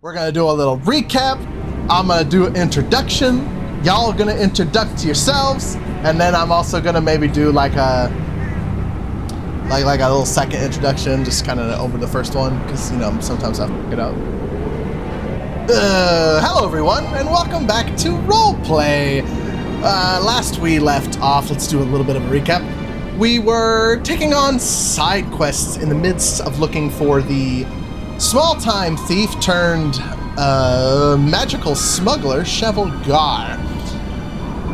We're gonna do a little recap. I'm gonna do an introduction. Y'all are gonna introduce yourselves, and then I'm also gonna maybe do like a little second introduction, just kind of over the first one, because sometimes I fuck it up. Hello everyone, and welcome back to Roleplay. Last we left off, let's do a little bit of a recap. We were taking on side quests in the midst of looking for the small-time thief turned magical smuggler, Cheval Gar.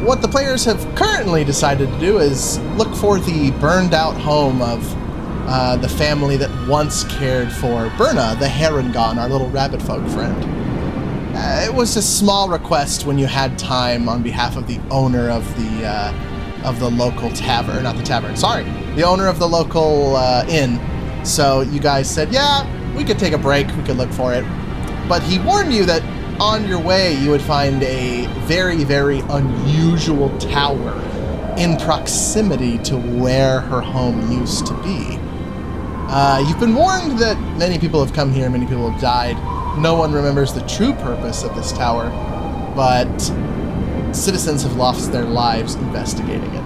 What the players have currently decided to do is look for the burned-out home of the family that once cared for Burna, the Herongon, our little rabbit folk friend. It was a small request when you had time on behalf of the owner of the local tavern, not the tavern, sorry, the owner of the local inn. So you guys said, yeah, we could take a break, we could look for it. But he warned you that on your way you would find a very, very unusual tower in proximity to where her home used to be. You've been warned that many people have come here, many people have died. No one remembers the true purpose of this tower, but citizens have lost their lives investigating it.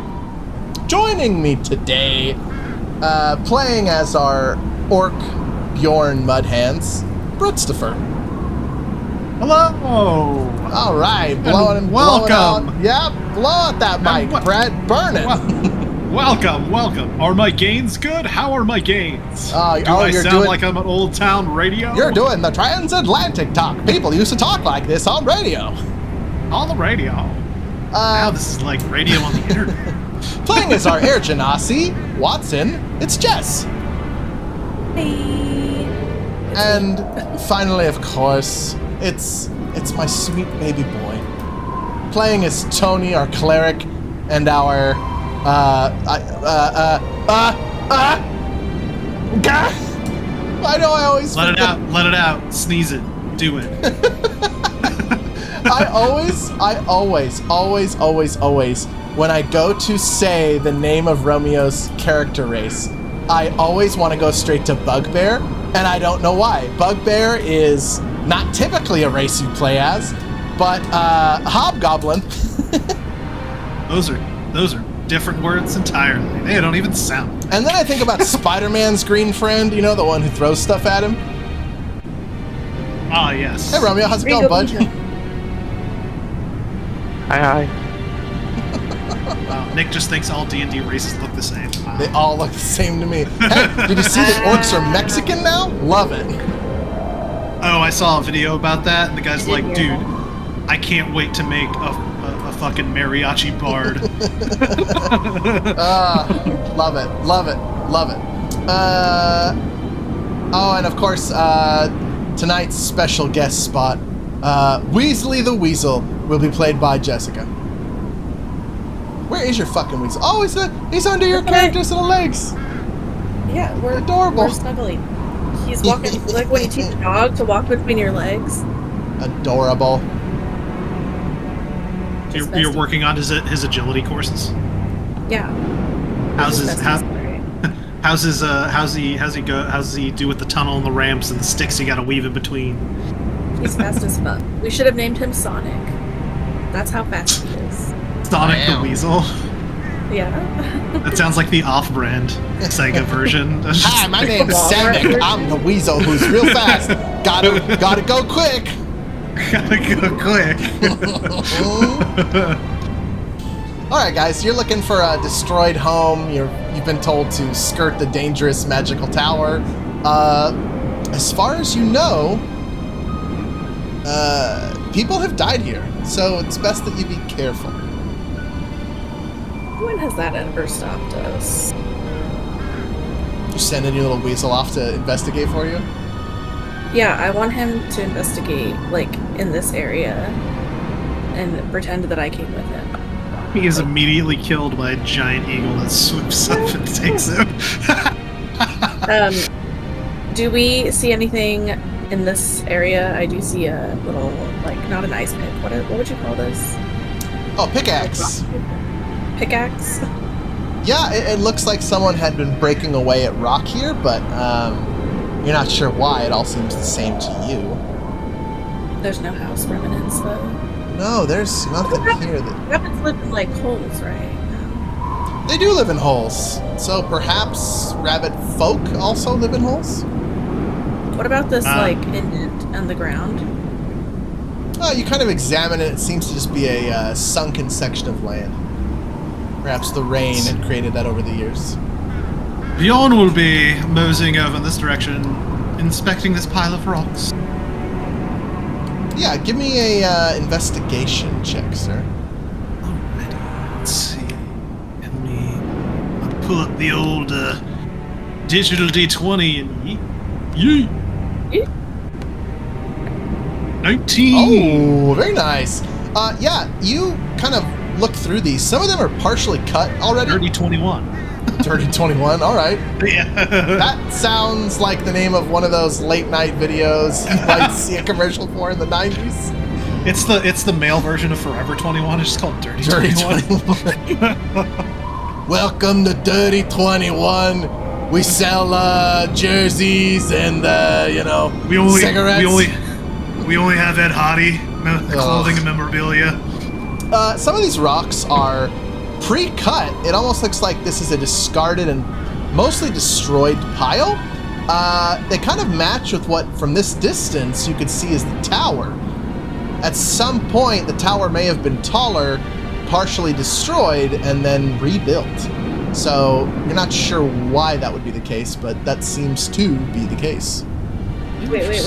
Joining me today, playing as our orc Bjorn Mudhands, Brutstifer. Hello! All right, welcome! Blow out that mic, Brett. Burn it! Welcome! Are my gains good? How are my gains? Do I sound like I'm an old town radio? You're doing the transatlantic talk. People used to talk like this on radio. On the radio? Now this is like radio on the internet. Playing as our Air Genasi, Watson, it's Jess. Hey. And finally, of course, it's my sweet baby boy. Playing as Tony, our cleric, and our I know I always let it out, sneeze it, do it. I always, when I go to say the name of Romeo's character race, I always want to go straight to Bugbear, and I don't know why. Bugbear is not typically a race you play as, but Hobgoblin. Those are different words entirely. They don't even sound. And then I think about Spider-Man's green friend, the one who throws stuff at him. Ah, yes. Hey Romeo, how's it going, bud? Hi. Nick just thinks all D&D races look the same. They all look the same to me. Hey, did you see that orcs are Mexican now? Love it. Oh, I saw a video about that, and the guy's like, dude, I can't wait to make a fucking mariachi bard. Love it. Oh, and of course, tonight's special guest spot, Weasley the Weasel, will be played by Jessica. Where is your fucking weasel? Oh, he's under your character's little legs. Yeah, we're adorable. We're snuggling. He's walking like when you teach a dog to walk between your legs. Adorable. You're working on his agility courses. Yeah. How's he do with the tunnel and the ramps and the sticks you gotta weave in between? He's fast as fuck. We should have named him Sonic. That's how fast he is. Sonic the Weasel. Yeah. That sounds like the off-brand Sega version. Hi, my name's Samick. I'm the weasel who's real fast. Gotta go quick. Gotta go quick. Alright guys, you're looking for a destroyed home. You've been told to skirt the dangerous magical tower. As far as you know, people have died here, so it's best that you be careful. When has that ever stopped us? You're sending your little weasel off to investigate for you? Yeah, I want him to investigate, like, in this area and pretend that I came with him. He is immediately killed by a giant eagle that swoops up and takes him. Do we see anything in this area? I do see a little, like, not an ice pick. What would you call this? Oh, pickaxe. Pickaxe? Yeah, it looks like someone had been breaking away at rock here, but you're not sure why. It all seems the same to you. There's no house remnants, though. No, there's nothing here that... Rabbits live in, like, holes, right? No. They do live in holes. So perhaps rabbit folk also live in holes? What about this, like, indent on the ground? You kind of examine it. It seems to just be a sunken section of land. Perhaps the rain had created that over the years. Bjorn will be moseying over in this direction, inspecting this pile of rocks. Yeah, give me a investigation check, sir. Alrighty, let's see. I'll pull up the old digital D20 and yeet. 19! Oh, very nice. Yeah, you kind of look through these. Some of them are partially cut already. Dirty 21. Dirty 21, all right. Yeah. That sounds like the name of one of those late night videos you might see a commercial for in the 90s. It's the male version of Forever 21. It's just called Dirty 21. Welcome to Dirty 21. We sell jerseys and cigarettes. We only have Ed Hardy clothing and memorabilia. Some of these rocks are pre-cut. It almost looks like this is a discarded and mostly destroyed pile. They kind of match with what, from this distance, you could see is the tower. At some point, the tower may have been taller, partially destroyed, and then rebuilt. So you're not sure why that would be the case, but that seems to be the case. Wait.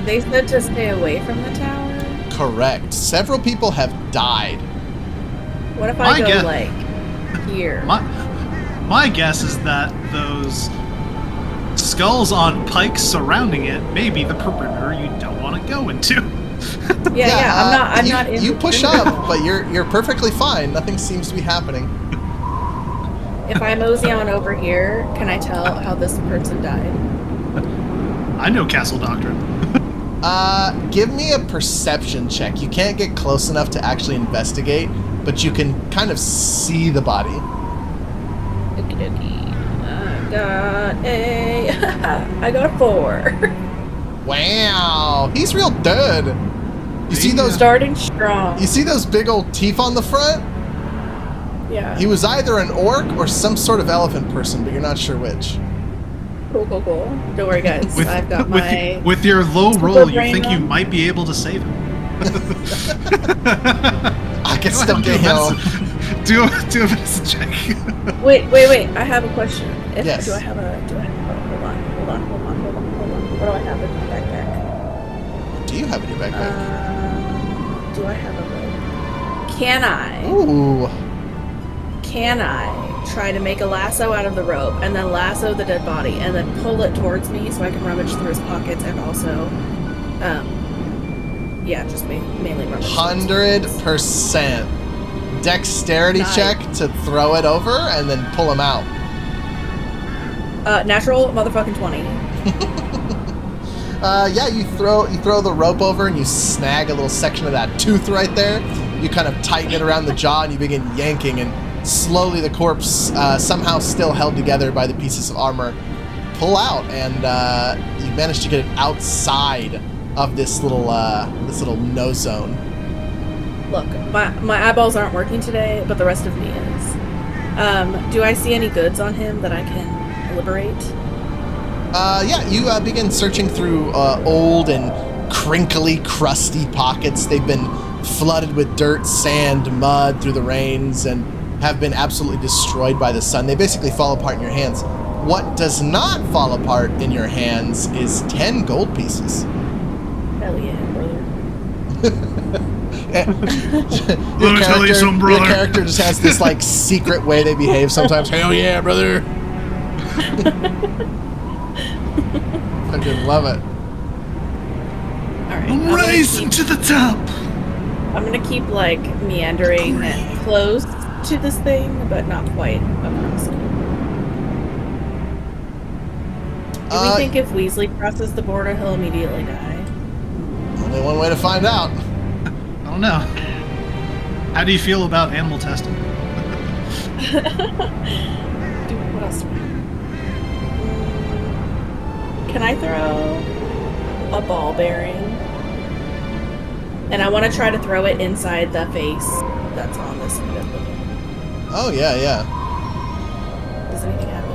They said to stay away from the tower? Correct. Several people have died. What if I go, like, here? My guess is that those skulls on pikes surrounding it may be the perimeter you don't want to go into. I'm not in. You push up, but you're perfectly fine. Nothing seems to be happening. If I mosey on over here, can I tell how this person died? I know Castle Doctrine. Give me a perception check. You can't get close enough to actually investigate, but you can kind of see the body. Okie dokie. I got a 4. Wow, he's real dead. You see those starting strong? You see those big old teeth on the front? Yeah. He was either an orc or some sort of elephant person, but you're not sure which. Cool. Don't worry, guys. I've got my... With your low roll, you think you might be able to save him. I can still get him. Do a medicine check. Wait. I have a question. Yes. Do I have a... Hold on. What do I have in my backpack? What do you have in your backpack? Do I have a rope? Can I try to make a lasso out of the rope and then lasso the dead body and then pull it towards me so I can rummage through his pockets and also, just mainly rummage. 100%. Dexterity check to throw it over and then pull him out. Natural motherfucking 20. You throw the rope over and you snag a little section of that tooth right there. You kind of tighten it around the jaw and you begin yanking, and slowly the corpse, somehow still held together by the pieces of armor, pull out, and you manage to get it outside of this little no zone. Look, my eyeballs aren't working today, but the rest of me is. Do I see any goods on him that I can liberate? You begin searching through old and crinkly, crusty pockets. They've been flooded with dirt, sand, mud through the rains, and have been absolutely destroyed by the sun. They basically fall apart in your hands. What does not fall apart in your hands is 10 gold pieces. Hell yeah, brother. Let me tell you something, brother. Your character just has this like secret way they behave sometimes. Hell yeah, brother. Fucking love it. Alright. I'm racing to the top. I'm gonna keep like meandering close to this thing, but not quite across. Do we think if Weasley crosses the border, he'll immediately die? Only one way to find out. I don't know. How do you feel about animal testing? Dude, what else do I have? Can I throw a ball bearing And I want to try to throw it inside the face that's on this side of the building. Oh, yeah, yeah. Does anything happen?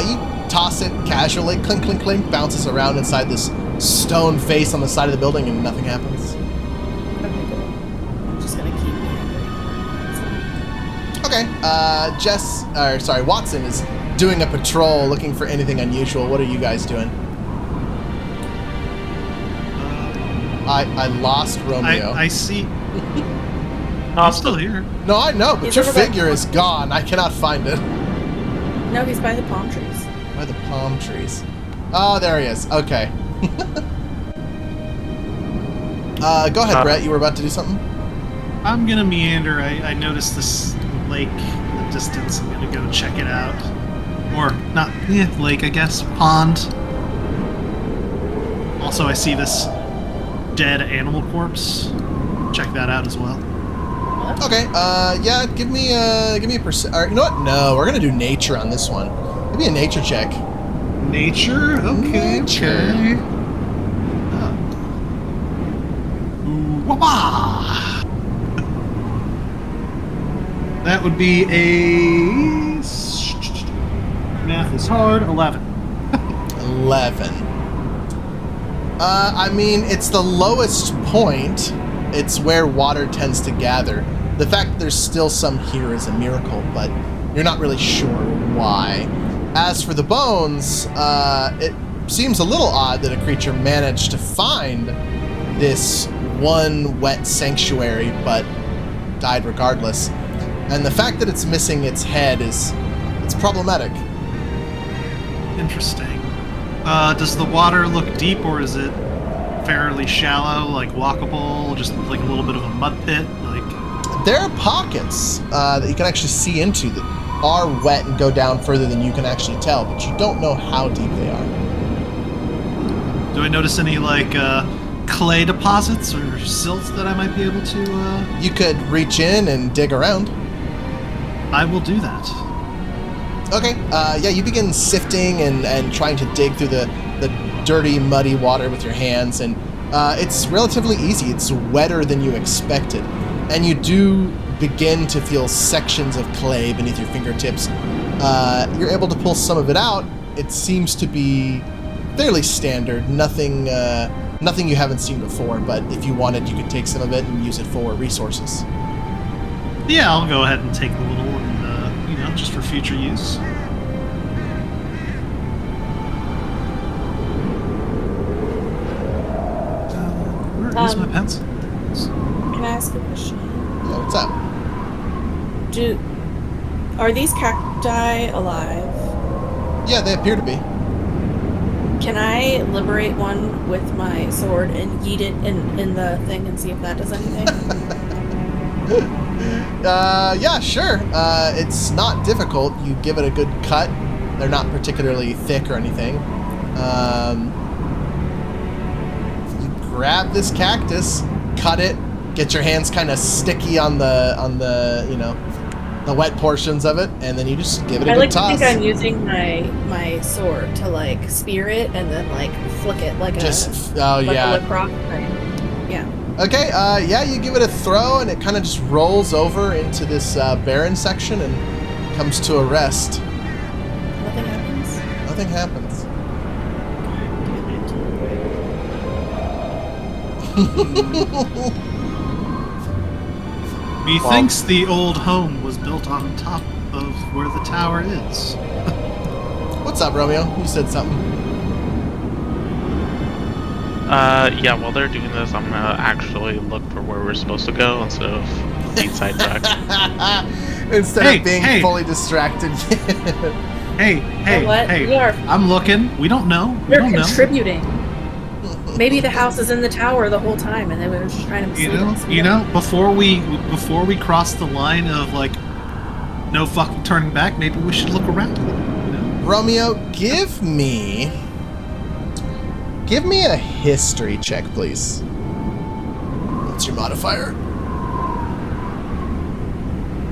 You toss it casually, clink, clink, clink, bounces around inside this stone face on the side of the building, and nothing happens. Okay, good. I'm just gonna keep meandering. Okay, Watson is doing a patrol looking for anything unusual. What are you guys doing? I lost Romeo. I see. I'm still here. No, I know, but He's your over by figure is gone. I cannot find it. No, he's by the palm trees. By the palm trees. Oh, there he is. Okay. Go ahead, Brett. You were about to do something? I'm gonna meander. I noticed this lake in the distance. I'm gonna go check it out. Or, not, lake, I guess. Pond. Also, I see this dead animal corpse. Check that out as well. Okay, yeah, give me a percent. You know what? No, we're gonna do nature on this one. Give me a nature check. Nature? Okay, Nature. okay. Wah-wah! That would be a... Math is hard. 11. 11. I mean, it's the lowest point. It's where water tends to gather. The fact that there's still some here is a miracle, but you're not really sure why. As for the bones, it seems a little odd that a creature managed to find this one wet sanctuary, but died regardless. And the fact that it's missing its head it's problematic. Interesting. Does the water look deep, or is it fairly shallow, like walkable, just like a little bit of a mud pit? Like, there are pockets that you can actually see into that are wet and go down further than you can actually tell, but you don't know how deep they are. do I notice any like clay deposits or silt that I might be able to? You could reach in and dig around. I will do that. Okay, yeah, you begin sifting and trying to dig through the dirty, muddy water with your hands, and it's relatively easy. It's wetter than you expected, and you do begin to feel sections of clay beneath your fingertips. You're able to pull some of it out. It seems to be fairly standard, nothing you haven't seen before, but if you wanted, you could take some of it and use it for resources. Yeah, I'll go ahead and take a little, and just for future use. Where is my pencil? Can I ask a question? Yeah, what's up? Are these cacti alive? Yeah, they appear to be. Can I liberate one with my sword and yeet it in the thing and see if that does anything? Yeah, sure. It's not difficult. You give it a good cut. They're not particularly thick or anything. You grab this cactus, cut it, get your hands kind of sticky on the the wet portions of it, and then you just give it a good toss. I like to think I'm using my sword to like spear it and then like flick it like a lacrosse thing. Yeah. Okay, yeah, you give it a throw, and it kind of just rolls over into this barren section and comes to a rest. Nothing happens? Nothing happens. Methinks the old home was built on top of where the tower is. What's up, Romeo? You said something. Yeah, while they're doing this, I'm gonna actually look for where we're supposed to go instead of being sidetracked. Instead of being fully distracted. Hey, what? I'm looking. We don't know. They're contributing. Maybe the house is in the tower the whole time, and they were just trying to mislead us. Before we cross the line of like no fucking turning back, maybe we should look around. Romeo, give me a history check, please. What's your modifier?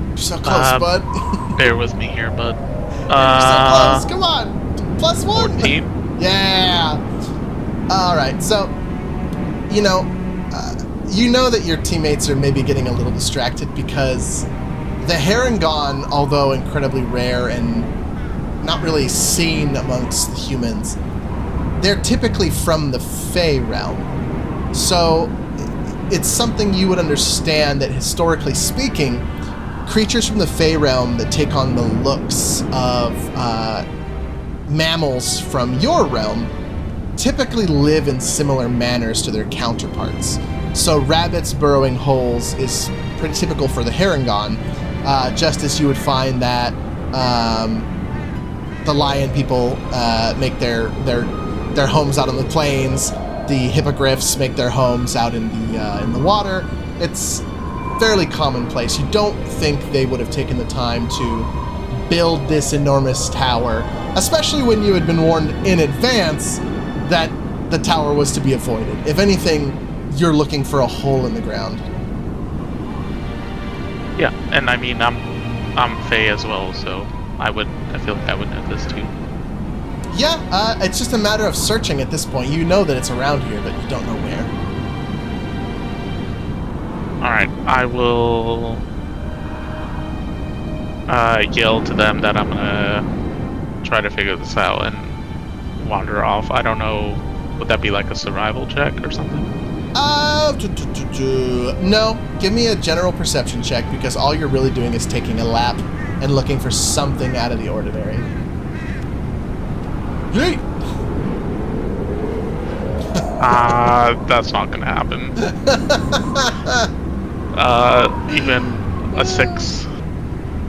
You're so close, bud. Bear with me here, bud. You're so close. Come on. +1. 14. Yeah. All right. So, you know that your teammates are maybe getting a little distracted because the Harangon, although incredibly rare and not really seen amongst the humans, they're typically from the Fey realm. So it's something you would understand that historically speaking, creatures from the Fey realm that take on the looks of mammals from your realm typically live in similar manners to their counterparts. So rabbits burrowing holes is pretty typical for the Harangon, just as you would find that the lion people make their homes out on the plains. The hippogriffs make their homes out in the water. It's fairly commonplace. You don't think they would have taken the time to build this enormous tower, especially when you had been warned in advance that the tower was to be avoided. If anything, you're looking for a hole in the ground. Yeah, and I mean, I'm Fey as well, so I feel like I would know this too. Yeah, it's just a matter of searching at this point. You know that it's around here, but you don't know where. Alright, I will yell to them that I'm gonna try to figure this out and wander off. I don't know, would that be like a survival check or something? No, give me a general perception check because all you're really doing is taking a lap and looking for something out of the ordinary. Yeet! That's not gonna happen. Even a 6.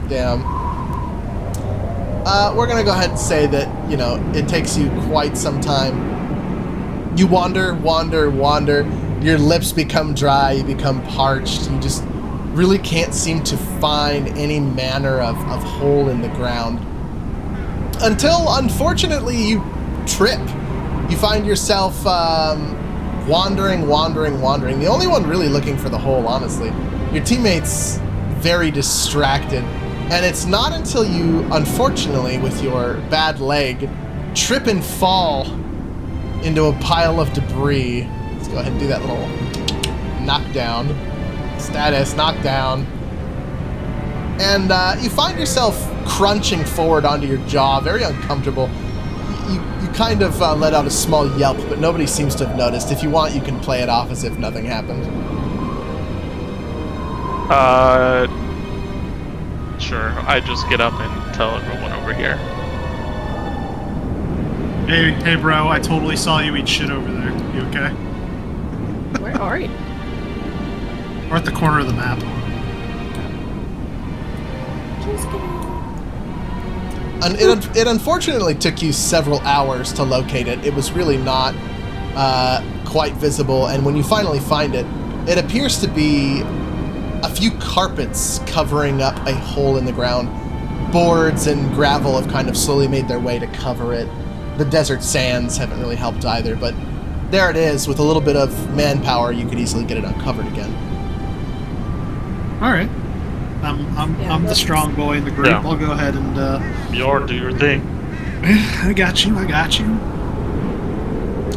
Damn. We're gonna go ahead and say that, you know, it takes you quite some time. You wander. Your lips become dry, you become parched. You just really can't seem to find any manner of hole in the ground. Until, unfortunately, you trip. You find yourself wandering. The only one really looking for the hole, honestly. Your teammate's very distracted. And it's not until you, unfortunately, with your bad leg, trip and fall into a pile of debris. Let's go ahead and do that little knockdown. Status, knockdown. And you find yourself crunching forward onto your jaw, very uncomfortable. You kind of let out a small yelp, but nobody seems to have noticed. If you want, you can play it off as if nothing happened. Sure. I just get up and tell everyone over here. Hey, bro, I totally saw you eat shit over there. You okay? Where are you? We're at the corner of the map. Just kidding. And it unfortunately took you several hours to locate it. It was really not quite visible, and when you finally find it, it appears to be a few carpets covering up a hole in the ground. Boards and gravel have kind of slowly made their way to cover it. The desert sands haven't really helped either, but there it is. With a little bit of manpower, you could easily get it uncovered again. All right. I'm the strong boy in the group. Yeah. I'll go ahead and Do your thing. I got you.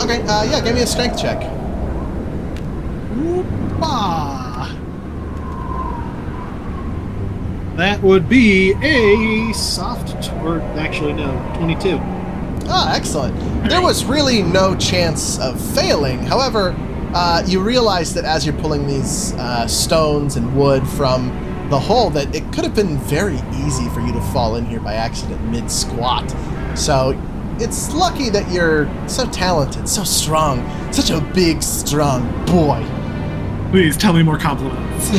Okay, yeah, give me a strength check. Oop-ah. That would be a actually no, 22. Ah, excellent. There was really no chance of failing. However, you realize that as you're pulling these stones and wood from the hole, that it could have been very easy for you to fall in here by accident mid-squat. So it's lucky that you're so talented, so strong, such a big, strong boy. Please tell me more compliments.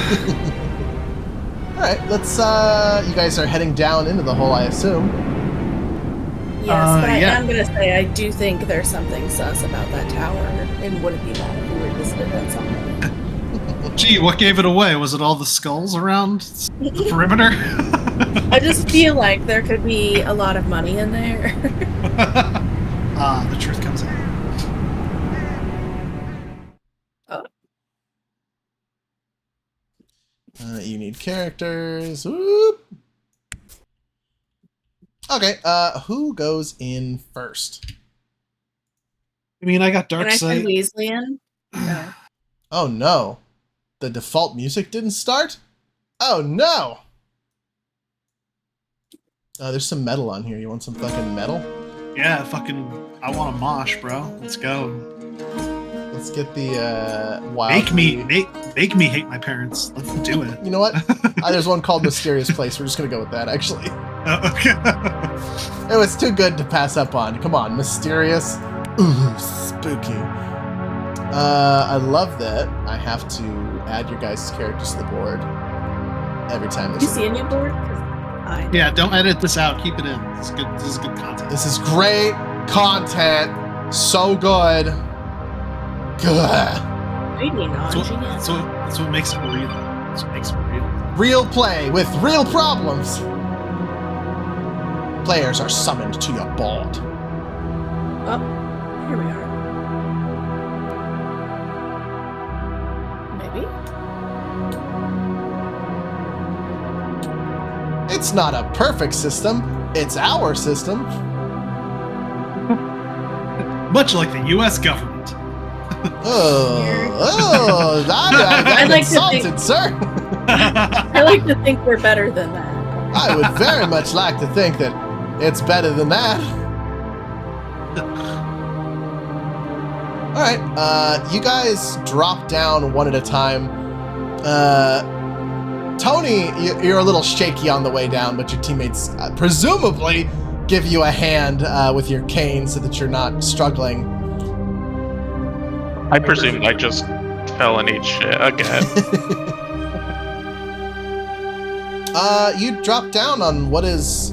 All right, let's. You guys are heading down into the hole, I assume. Yes, but I yeah. am going to say I do think there's something sus about that tower. And would it be bad if we revisited that somewhere? Gee, what gave it away? Was it all the skulls around the perimeter? I just feel like there could be a lot of money in there. The truth comes out. You need characters. Whoop. Okay, who goes in first? I mean, I got Can dark I send sight. Weasley in? No. Oh no. the default music didn't start? Oh no! There's some metal on here. You want some fucking metal? Yeah, I want a mosh, bro. Let's go. Let's get the wild. Make me hate my parents. Let's do it. You know what? There's one called Mysterious Place. We're just gonna go with that, actually. Okay. It was too good to pass up on. Come on, Mysterious. Ooh, spooky. I love that I have to add your guys' characters to the board every time. Do you see a new board? Yeah, don't edit this out. Keep it in. This is good. This is good content. This is great content. So good. Good. That's what makes it real. That's what makes it real. Real play with real problems. Players are summoned to your board. Oh, here we are. Maybe? It's not a perfect system. It's our system. Much like the U.S. government. I'm like insulted, sir. I like to think we're better than that. I would very much like to think that it's better than that. All right, you guys drop down one at a time. Tony, you're a little shaky on the way down, but your teammates presumably give you a hand with your cane so that you're not struggling. I presume I just fell and ate shit again. You drop down on what is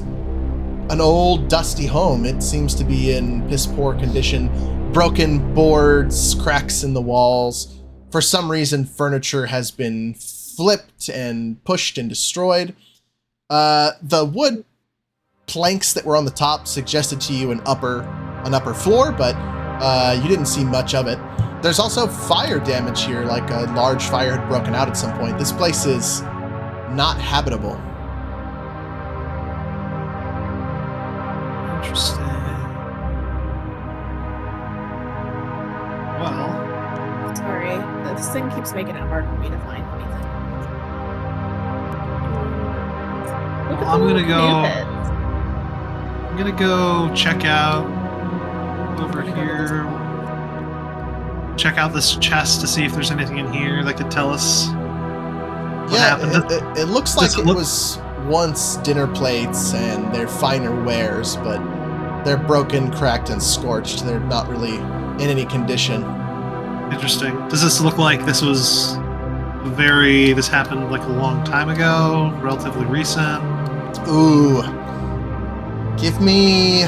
an old, dusty home. It seems to be in piss-poor condition. Broken boards, cracks in the walls. For some reason, furniture has been flipped and pushed and destroyed. The wood planks that were on the top suggested to you an upper floor, but you didn't see much of it. There's also fire damage here, like a large fire had broken out at some point. This place is not habitable. Interesting. Well, Sorry, this thing keeps making it hard for me to find anything. Look at I'm the gonna little go. command I'm gonna go check out over here. Check out this chest to see if there's anything in here that could tell us what happened. It looks like it was once dinner plates and they're finer wares, but they're broken, cracked, and scorched. They're not really in any condition. Interesting. Does this look like this was this happened like a long time ago, relatively recent? Ooh. Give me...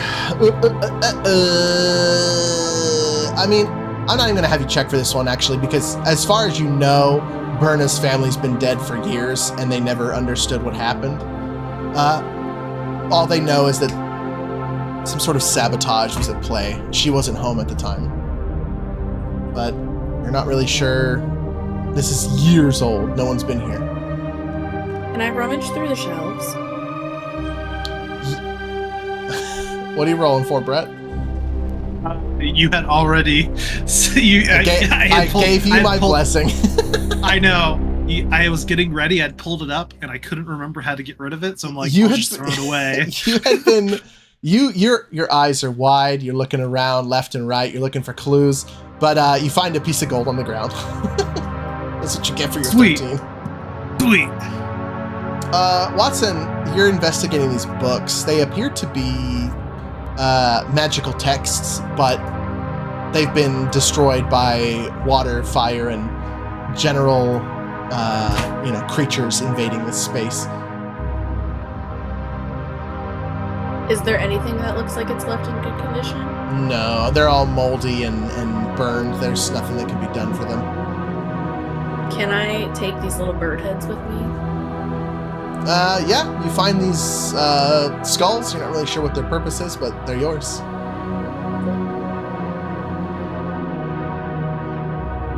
I mean, I'm not even going to have you check for this one, actually, because as far as you know, Burna's family's been dead for years, and they never understood what happened. All they know is that some sort of sabotage was at play. She wasn't home at the time. But you're not really sure. This is years old. No one's been here. Can I rummage through the shelves? What are you rolling for, Brett? You had already. I gave you my blessing. I know. I was getting ready. I'd pulled it up, and I couldn't remember how to get rid of it. So I'm like, I'll just throw it away. You had been. Your eyes are wide. You're looking around left and right. You're looking for clues, but you find a piece of gold on the ground. That's what you get for your 13. Sweet. Watson, you're investigating these books. They appear to be magical texts, but they've been destroyed by water, fire, and general, creatures invading this space. Is there anything that looks like it's left in good condition? No, they're all moldy and burned. There's nothing that can be done for them. Can I take these little bird heads with me? Yeah, you find these skulls. You're not really sure what their purpose is, but they're yours.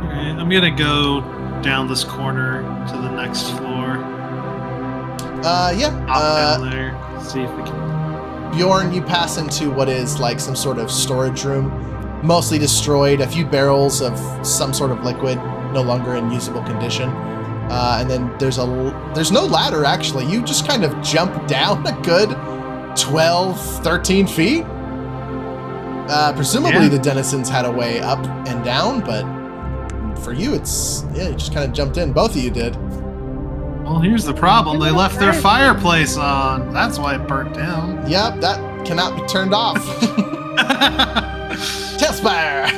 Alright, I'm gonna go down this corner to the next floor. Hop down there, see if we can. Bjorn, you pass into what is like some sort of storage room, mostly destroyed. A few barrels of some sort of liquid no longer in usable condition. And then there's no ladder, actually. You just kind of jump down a good 12, 13 feet. Presumably the denizens had a way up and down, but for you, you just kind of jumped in. Both of you did. Well, here's the problem. They left their fireplace on. That's why it burnt down. Yep, that cannot be turned off. Tailspire!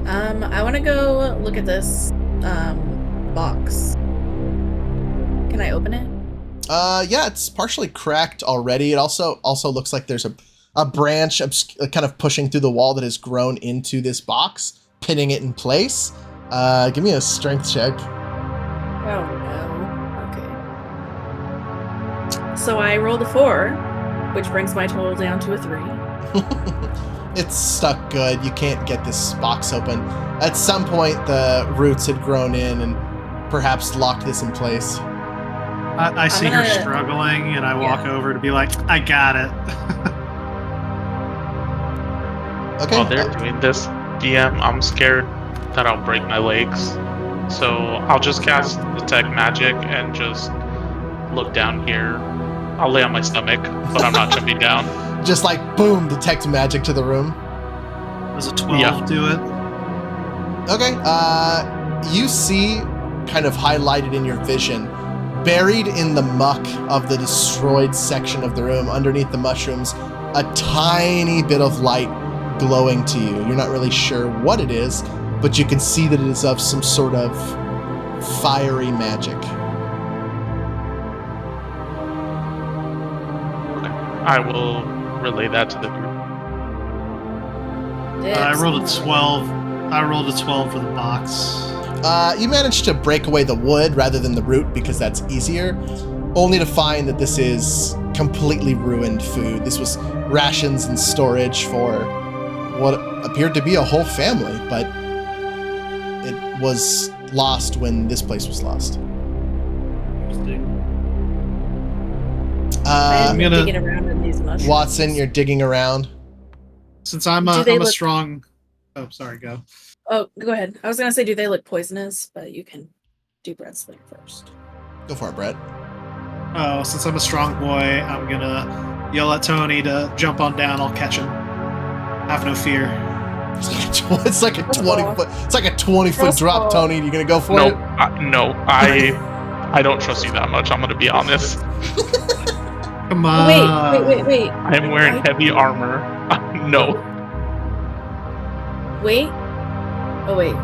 I want to go look at this box. Can I open it? Yeah, it's partially cracked already. It also looks like there's a branch kind of pushing through the wall that has grown into this box, pinning it in place. Give me a strength check. Oh no. Okay. So I rolled a 4, which brings my total down to a 3. It's stuck good. You can't get this box open. At some point, the roots had grown in and perhaps locked this in place. I see her struggling, and I walk over to be like, I got it. Okay. While they're doing this, DM, I'm scared that I'll break my legs. So I'll just cast Detect Magic and just look down here. I'll lay on my stomach, but I'm not jumping down. Just like, boom, Detect Magic to the room. Does a 12 do it? Okay. You see, kind of highlighted in your vision, buried in the muck of the destroyed section of the room, underneath the mushrooms, a tiny bit of light glowing to you. You're not really sure what it is, but you can see that it is of some sort of fiery magic. Okay. I will relay that to the group. I rolled a 12. I rolled a 12 for the box. You managed to break away the wood rather than the root because that's easier, only to find that this is completely ruined food. This was rations and storage for what appeared to be a whole family, but it was lost when this place was lost. I'm digging around in these mushrooms. Watson, you're digging around. Since I'm a strong... Oh, sorry, go. Oh, go ahead. I was going to say, do they look poisonous? But you can do Brett's thing first. Go for it, Brett. Oh, since I'm a strong boy, I'm going to yell at Tony to jump on down. I'll catch him. Have no fear. It's like a 20-foot. It's like a 20-foot drop, Tony. You gonna go for it? I don't trust you that much. I'm gonna be honest. Come on. Wait. I'm wearing heavy armor. No. Wait. Oh wait.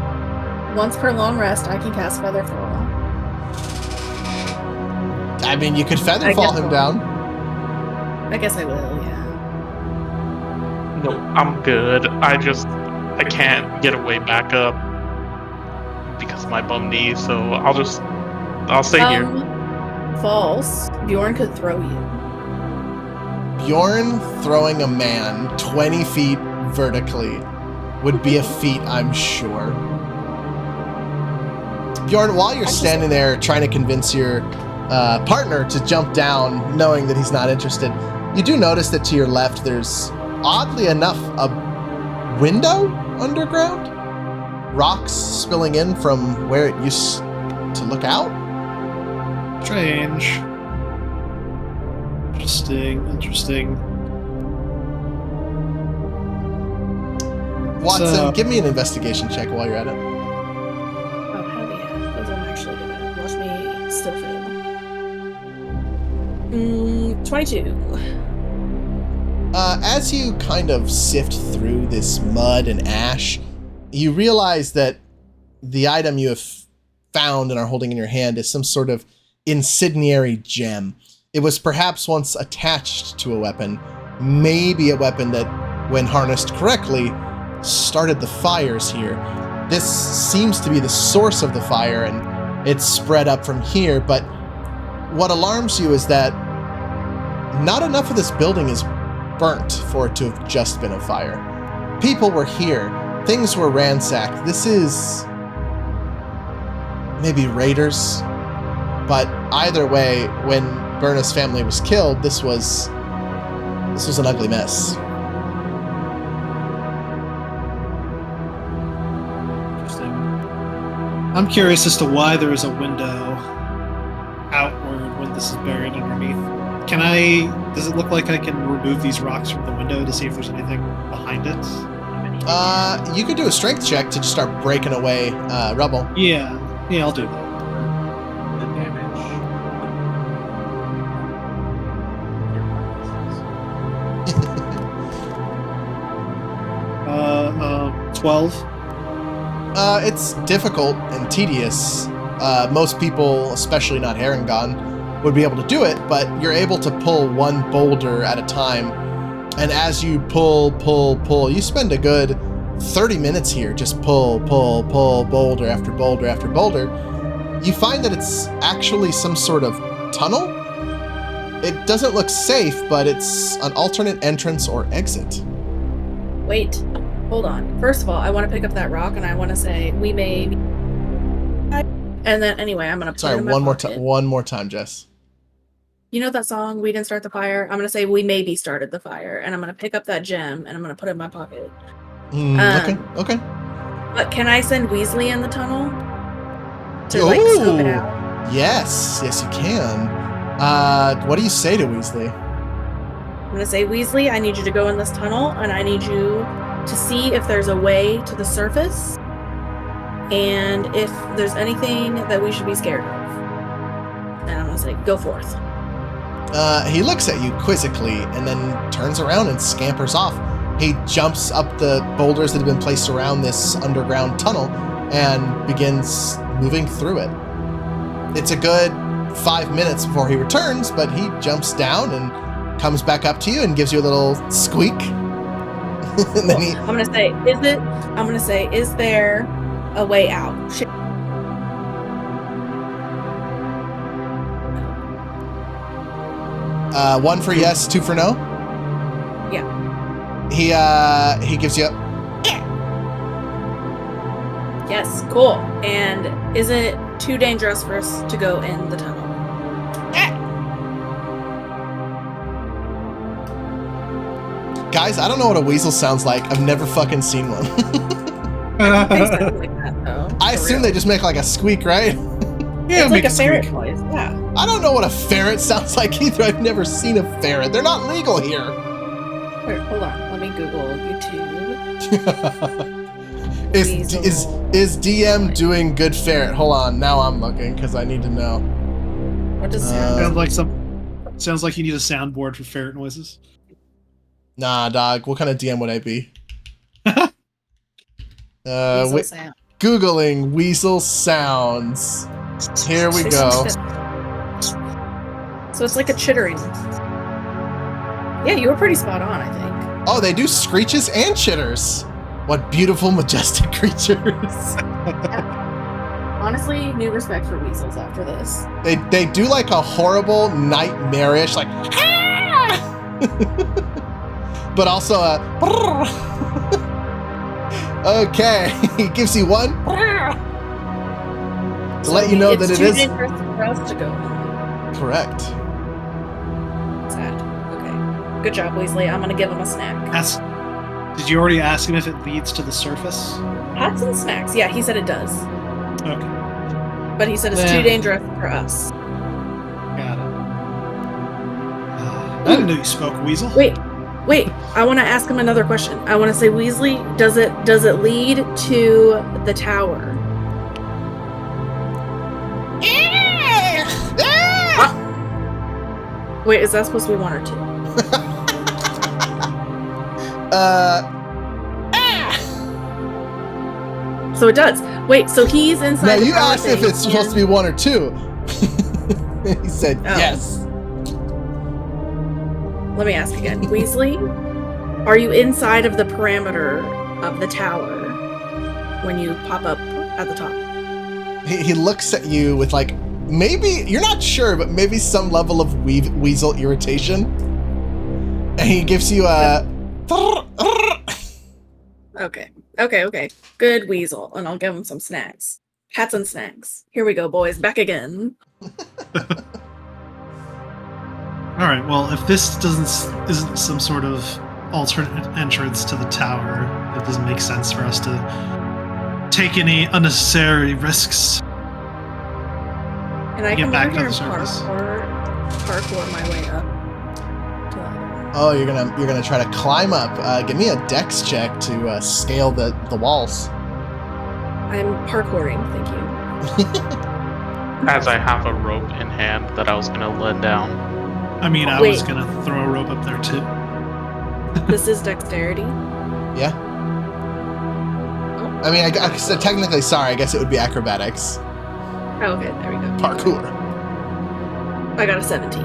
Once per long rest, I can cast Feather Fall. I mean, you could Feather Fall him down. I guess I will. Yeah. No, I'm good. I can't get a way back up because of my bum knee, so I'll stay here. False. Bjorn could throw you. Bjorn throwing a man 20 feet vertically would be a feat, I'm sure. Bjorn, while you're standing there trying to convince your partner to jump down, knowing that he's not interested, you do notice that to your left there's, oddly enough, a window underground? Rocks spilling in from where it used to look out? Strange. Interesting. Watson, give me an investigation check while you're at it. Oh, hell yeah. Those I'm actually good at. Watch me still fail. 22. As you kind of sift through this mud and ash, you realize that the item you have found and are holding in your hand is some sort of incendiary gem. It was perhaps once attached to a weapon, maybe a weapon that, when harnessed correctly, started the fires here. This seems to be the source of the fire, and it's spread up from here, but what alarms you is that not enough of this building is burnt for it to have just been a fire. People were here. Things were ransacked. This is maybe raiders, but either way, when Burna's family was killed, this was an ugly mess. I'm curious as to why there is a window outward when this is buried underneath. Does it look like I can remove these rocks from the window to see if there's anything behind it? You could do a strength check to just start breaking away rubble. Yeah, I'll do that. The damage. 12. It's difficult and tedious. Most people, especially not Harangon, would be able to do it, but you're able to pull one boulder at a time. And as you pull, you spend a good 30 minutes here, just pull, boulder after boulder after boulder. You find that it's actually some sort of tunnel. It doesn't look safe, but it's an alternate entrance or exit. Wait, hold on. First of all, I want to pick up that rock and I want to say we may. And then anyway, I'm gonna. Sorry, one more time, Jess. You know that song, "We Didn't Start the Fire"? I'm gonna say we maybe started the fire, and I'm gonna pick up that gem and I'm gonna put it in my pocket. Okay. But can I send Weasley in the tunnel to scope it out? Yes, you can. What do you say to Weasley? I'm gonna say, Weasley, I need you to go in this tunnel, and I need you to see if there's a way to the surface, and if there's anything that we should be scared of. And I'm gonna say, go forth. He looks at you quizzically and then turns around and scampers off. He jumps up the boulders that have been placed around this underground tunnel and begins moving through it. It's a good 5 minutes before he returns, but he jumps down and comes back up to you and gives you a little squeak. And then I'm gonna say, is there a way out? One for yes, two for no. Yeah. He gives you. Yes, cool. And is it too dangerous for us to go in the tunnel? Guys, I don't know what a weasel sounds like. I've never fucking seen one. They sound like that, though. I assume they just make like a squeak, right? Yeah, It's make like a ferret squeak. noise. Yeah. I don't know what a ferret sounds like either. I've never seen a ferret. They're not legal here. Wait, hold on. Let me Google YouTube. Is DM doing good ferret? Hold on. Now I'm looking because I need to know. What does sound? Sounds like you need a soundboard for ferret noises. Nah, dog. What kind of DM would I be? Weasel sound. Googling weasel sounds. Here we go. So it's like a chittering. Yeah, you were pretty spot on, I think. Oh, they do screeches and chitters. What beautiful, majestic creatures. Honestly, new respect for weasels after this. They do like a horrible, nightmarish, like, but also a. Okay, he gives you one to let you know that it is too dangerous for us to go. correct. Sad. Okay. Good job, Weasley. I'm gonna give him a snack. Did you already ask him if it leads to the surface? Hats and snacks. Yeah, he said it does. Okay. But he said it's too dangerous for us. Got it. I didn't know you spoke weasel. Wait. I want to ask him another question. I want to say, Weasley, does it lead to the tower? Wait, is that supposed to be 1 or 2? So it does. Wait, so he's inside. Now the you tower asked if thing it's supposed to be 1 or 2. He said yes. Let me ask again. Weasley, are you inside of the parameter of the tower when you pop up at the top? He looks at you with like, maybe, you're not sure, but maybe some level of weasel irritation. And he gives you a... Okay. Good weasel. And I'll give him some snacks. Hats and snacks. Here we go, boys. Back again. All right. Well, if this isn't some sort of alternate entrance to the tower, it doesn't make sense for us to take any unnecessary risks. And I Get can back over to here the and surface. parkour my way up to the other one. Oh, you're gonna try to climb up. Give me a dex check to scale the walls. I'm parkouring, thank you. As I have a rope in hand that I was gonna let down. I mean, I Wait. was gonna throw a rope up there too. This is dexterity. Yeah. I mean, I so technically, sorry, I guess it would be acrobatics. Oh, okay, there we go. Parkour. I got a 17.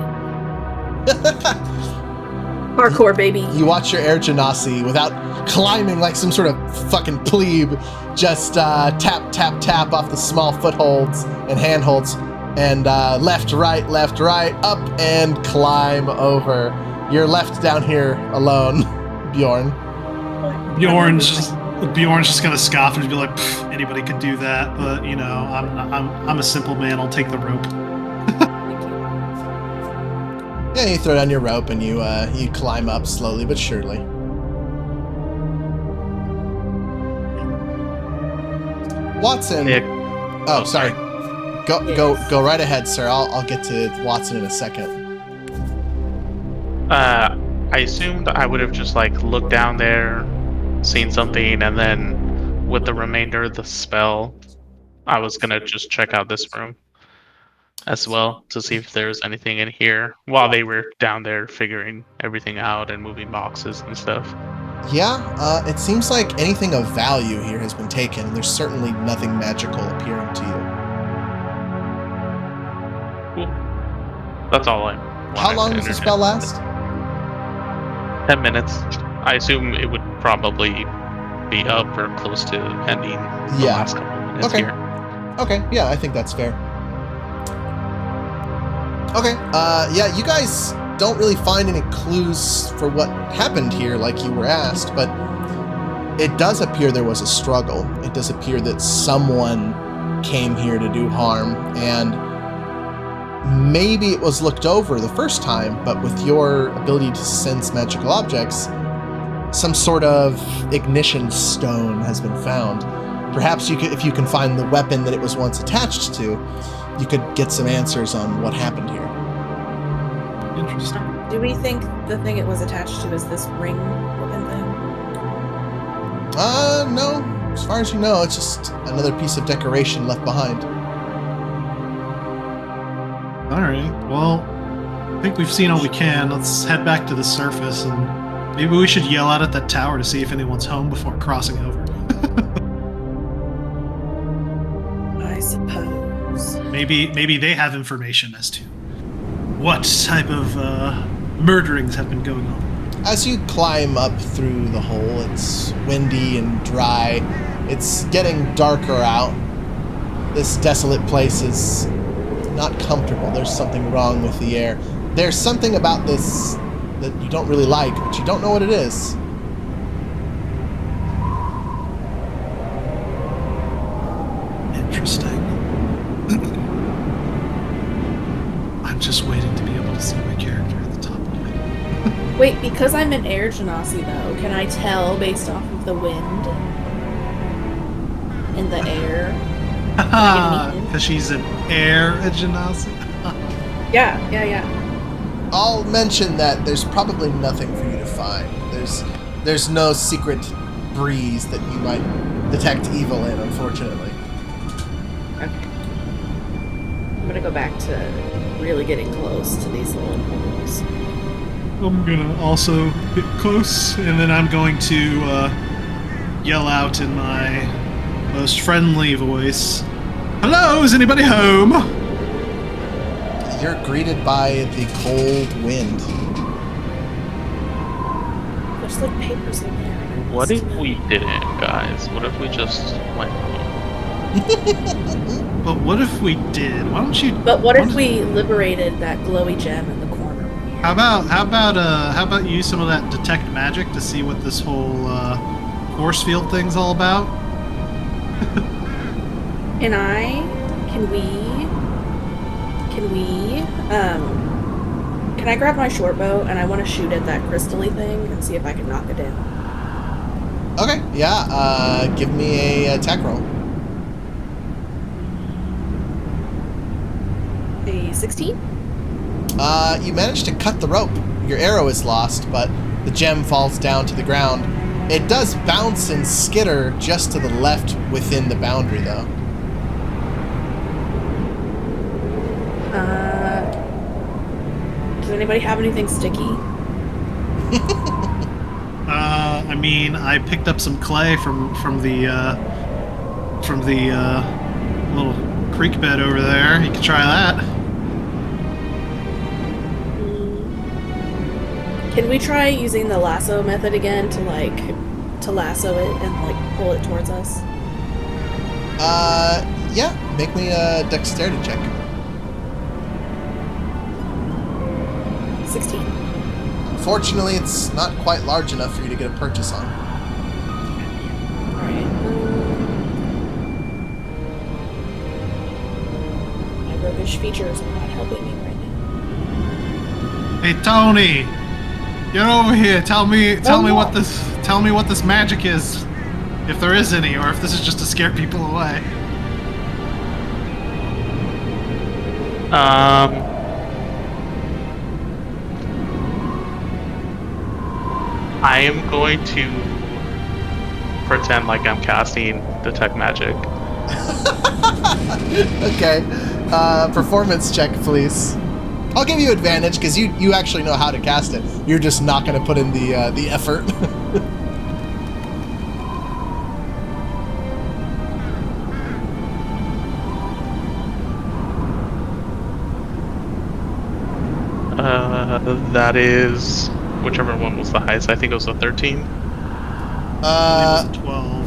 Parkour, baby. You watch your air genasi without climbing like some sort of fucking plebe, just tap, tap, tap off the small footholds and handholds, and left, right, up, and climb over. You're left down here alone, Bjorn. Bjorn's just gonna scoff and be like, anybody could do that, but you know, I'm a simple man. I'll take the rope. Thank you. Yeah, you throw down your rope and you climb up slowly but surely. Watson. Nick. Oh, sorry. Yes. Go right ahead, sir. I'll get to Watson in a second. I assumed I would have just like looked down there, seen something, and then with the remainder of the spell, I was gonna just check out this room as well to see if there's anything in here while they were down there figuring everything out and moving boxes and stuff. Yeah, it seems like anything of value here has been taken. There's certainly nothing magical appearing to you. Cool. That's all I wanted. How long to does the entertain. spell last? 10 minutes. I assume it would probably be up or close to ending the Yeah. last couple of minutes Okay. here. Okay, yeah, I think that's fair. Okay, yeah, you guys don't really find any clues for what happened here like you were asked, but it does appear there was a struggle. It does appear that someone came here to do harm, and maybe it was looked over the first time, but with your ability to sense magical objects, some sort of ignition stone has been found. Perhaps you could, if you can find the weapon that it was once attached to, you could get some answers on what happened here. Interesting. Do we think the thing it was attached to is this ring looking thing? No. As far as you know, it's just another piece of decoration left behind. All right. Well, I think we've seen all we can. Let's head back to the surface, and maybe we should yell out at that tower to see if anyone's home before crossing over. I suppose. Maybe they have information as to what type of murderings have been going on. As you climb up through the hole, it's windy and dry. It's getting darker out. This desolate place is not comfortable. There's something wrong with the air. There's something about this that you don't really like, but you don't know what it is. Interesting. I'm just waiting to be able to see my character at the top of it. Wait, because I'm an air genasi though, can I tell based off of the wind in the air? Because she's an air genasi. Yeah. I'll mention that there's probably nothing for you to find. There's no secret breeze that you might detect evil in, unfortunately. Okay. I'm gonna go back to really getting close to these little holes. I'm gonna also get close, and then I'm going to yell out in my most friendly voice, "Hello, is anybody home?" You're greeted by the cold wind. There's like papers in there. What if we didn't, guys? What if we just went home? But what if we did? Why don't you? But what if we liberated that glowy gem in the corner? How about you use some of that detect magic to see what this whole force field thing's all about? Can I grab my short bow and I want to shoot at that crystally thing and see if I can knock it down? Okay, yeah, give me a attack roll. 16. You managed to cut the rope. Your arrow is lost, but the gem falls down to the ground. It does bounce and skitter just to the left within the boundary, though. Does anybody have anything sticky? I mean, I picked up some clay from the little creek bed over there. You could try that. Can we try using the lasso method again to lasso it and like pull it towards us? Yeah. Make me a dexterity check. 16. Unfortunately, it's not quite large enough for you to get a purchase on. Alright. My roguish features are not helping me right now. Hey Tony, get over here. Tell me what this magic is, if there is any, or if this is just to scare people away. I am going to pretend like I'm casting Detect Magic. Okay. Performance check, please. I'll give you advantage because you actually know how to cast it. You're just not going to put in the effort. That is whichever one was the highest. I think it was a 13. It was 12.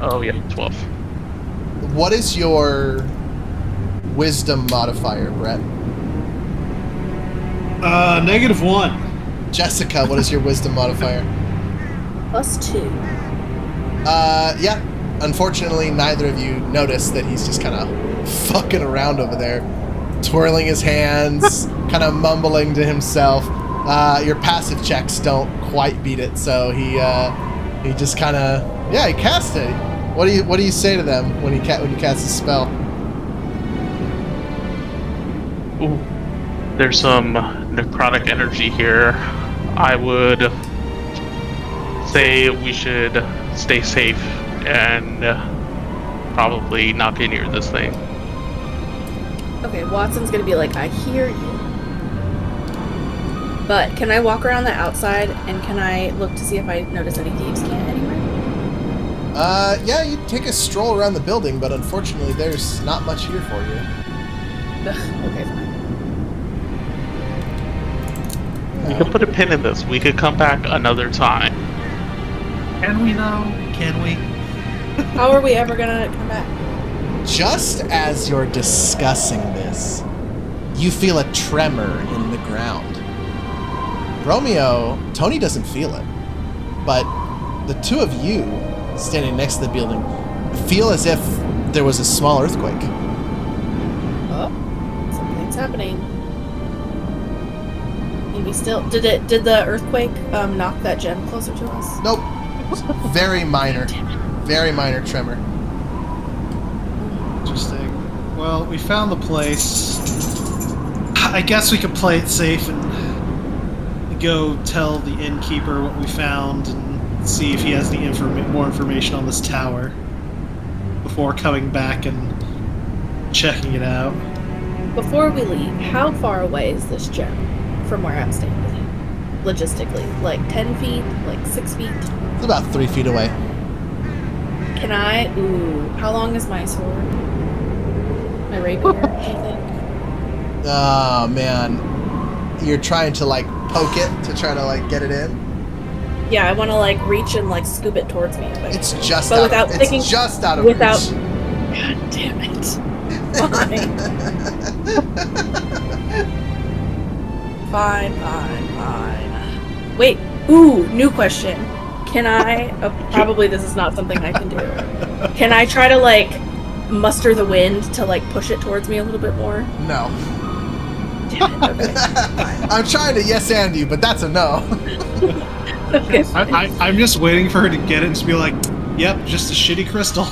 Oh yeah, 12. What is your wisdom modifier, Brett? -1. Jessica, what is your wisdom modifier? +2. Yeah. Unfortunately, neither of you notice that he's just kind of fucking around over there, twirling his hands, kind of mumbling to himself. Your passive checks don't quite beat it, so he just kind of he cast it. What do you say to them when you cast a spell? Ooh, there's some necrotic energy here. I would say we should stay safe and probably not get near this thing. Okay, Watson's gonna be like, I hear you. But can I walk around the outside and can I look to see if I notice any thieves' camp anywhere? Yeah, you take a stroll around the building, but unfortunately there's not much here for you. Okay, fine. We could put a pin in this. We could come back another time. Can we now? Can we? How are we ever gonna come back? Just as you're discussing this, you feel a tremor in the ground. Romeo, Tony doesn't feel it, but the two of you standing next to the building feel as if there was a small earthquake. Oh, something's happening. And we still did the earthquake knock that gem closer to us? Nope. Very minor. Very minor tremor. Interesting. Well, we found the place. I guess we could play it safe and go tell the innkeeper what we found and see if he has any more information on this tower before coming back and checking it out. Before we leave, how far away is this gem from where I'm standing? Logistically, like 10 feet, like 6 feet? It's about 3 feet away. Can I? Ooh, how long is my sword? My rapier, I think. Oh, man. You're trying to, like, poke it to try to, like, get it in? Yeah, I want to, like, reach and, like, scoop it towards me. It's just but out without of, thinking, it's just out of without, reach. God damn it. Fine. Fine. Wait, ooh, new question. Can I, probably this is not something I can do. Can I try to, like, muster the wind to, like, push it towards me a little bit more? No. Damn it, okay. Fine. I'm trying to yes and you, but that's a no. Okay. I'm just waiting for her to get it and just be like, yep, just a shitty crystal.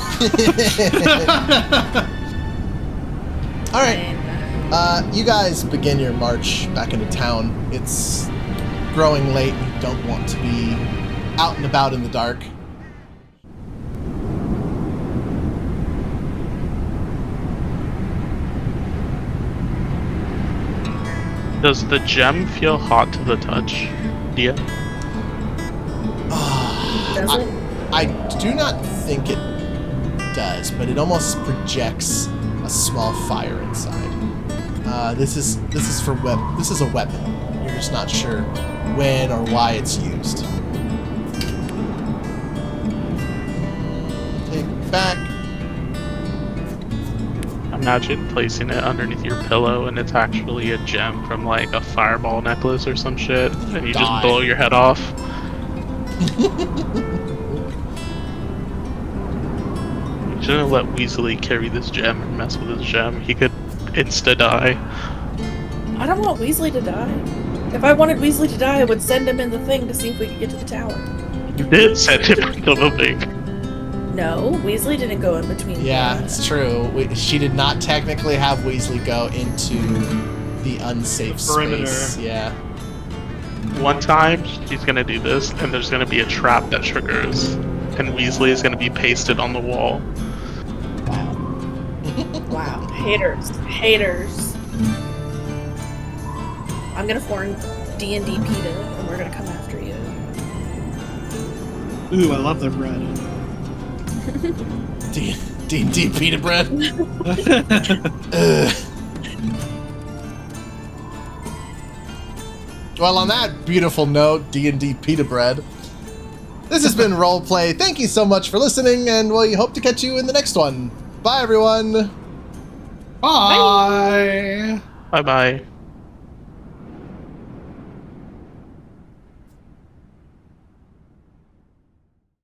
All right. You guys begin your march back into town. It's growing late. You don't want to be out and about in the dark. Does the gem feel hot to the touch? Yeah. Does it? I do not think it does, but it almost projects a small fire inside. This is for this is a weapon. You're just not sure when or why it's used. Take back. Imagine placing it underneath your pillow and it's actually a gem from like a fireball necklace or some shit, and you Die. just blow your head off. You shouldn't let Weasley carry this gem or mess with this gem. He could insta-die. I don't want Weasley to die. If I wanted Weasley to die, I would send him in the thing to see if we could get to the tower. You did send him into the thing. No, Weasley didn't go in between. Yeah, it's true. She did not technically have Weasley go into the unsafe Perimeter. space. Yeah. One time, she's gonna do this, and there's gonna be a trap that triggers, and Weasley is gonna be pasted on the wall. Wow. Haters. Haters. I'm gonna form D&D PETA, and we're gonna come after you. Ooh, I love their bread. D&D pita bread. Ugh. Well, on that beautiful note, D&D pita bread, this has been Roleplay. Thank you so much for listening, and we hope to catch you in the next one. Bye, everyone. Bye. Bye bye.